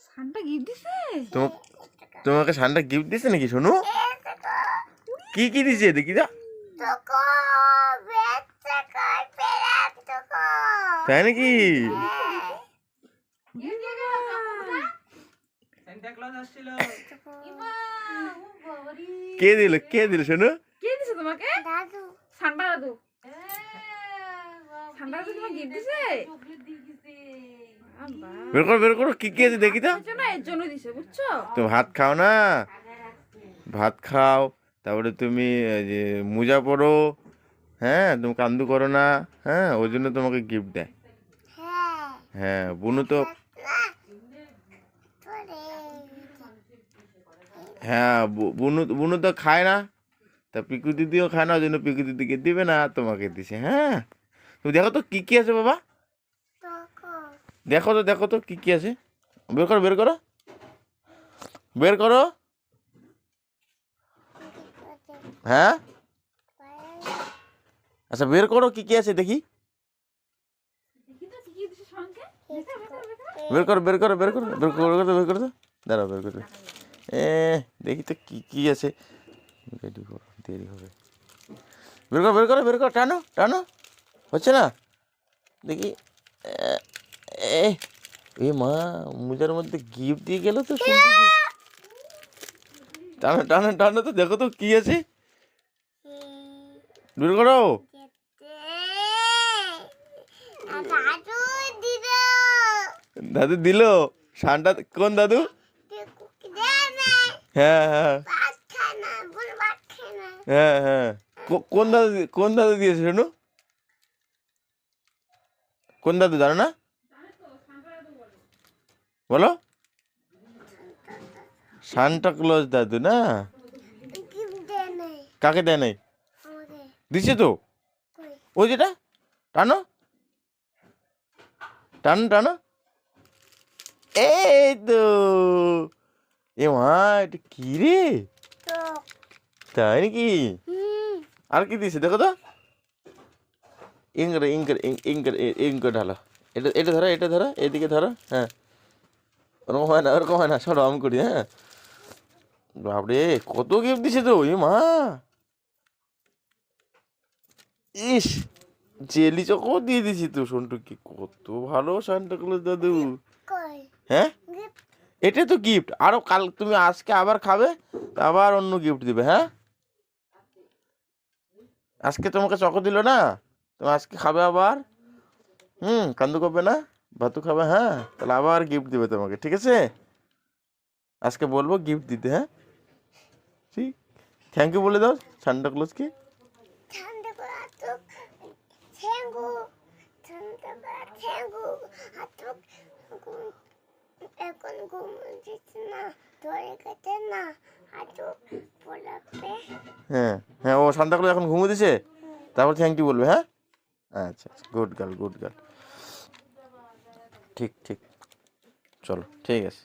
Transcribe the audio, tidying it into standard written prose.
Santa gift দিছে? তোমাকে Santa gift দিছে নাকি সোনু? কি কি দিছে দেখি যা। তাই নাকি? কে দিল সোনু? কে দিছে তোমাকে? দাদু। সান্টা দাদু। সান্টা দাদু তোমাকে গিফট দিছে? বের করো কি কি আছে দেখি তো। এর জন্য দিছে বুঝছো? তো ভাত খাও না, ভাত খাও, তারপরে তুমি যে মোজা পরো, হ্যাঁ তুমি কান্দু করো না, হ্যাঁ ওই জন্য তোমাকে গিফট দেয়। হ্যাঁ বুনু তো, হ্যাঁ বুনু তো খায় না, তা পিকু দিদিও খায় না, ওই জন্য পিকু দিদিকে দিবে না, তোমাকে দিছে। হ্যাঁ তুমি দেখো তো কি কি আছে বাবা, দেখো তো কি কি আছে, বের করো বের করো। হ্যাঁ আচ্ছা বের করো কি কি আছে দেখি, বের করো দাঁড়াও বের করো। দেখি তো কি কি আছে, রেডি করো দেরি হবে। বের করো টানো হচ্ছে না দেখি। এ মা মোজার মধ্যে গিফট দিয়ে গেল তো। টানো তো দেখো তো কি আছে, বের করো। দাদু দিল সান্টা, কোন দাদু? হ্যাঁ কোন দাদু দিয়েছে শোনো, কোন দাদু জানো না? বলো, সান্টা ক্লজ দাদু না? কাকে দেয় নাই? দিছে তো ওই যেটা, টানো এই তো। এ মা এটা কি রে, তাই নাকি? আর কি দিছে দেখো তো, ইঙ্ক ঢালো, এটা ধরো এদিকে ধরো। হ্যাঁ ওরকম হয় না সরো আমি করি। হ্যাঁ বাপরে কত গিফট দিছে তো, এ মা ইস জেলি চকো দিয়ে দিছি তো সন্টু, কি কত ভালো সান্টা ক্লজ দাদু। হ্যাঁ এটা তো গিফট, আরো কাল তুমি আজকে আবার খাবে, আবার অন্য গিফট দিবে। হ্যাঁ আজকে তোমাকে চকো দিল না, তুমি আজকে খাবে আবার, কান্দু করবে না, ভাতু খাবে। হ্যাঁ তাহলে আবার গিফট দিবে তোমাকে, ঠিক আছে? আজকে বলবো গিফট দিতে। হ্যাঁ ঠিক, থ্যাংক ইউ বলে দাও সান্টা ক্লজকে। হ্যাঁ ও সান্টা ক্লজ এখন ঘুমো দিছে, তারপর থ্যাংক ইউ বলবে। হ্যাঁ আচ্ছা গুড গার্ল ঠিক চলো ঠিক আছে।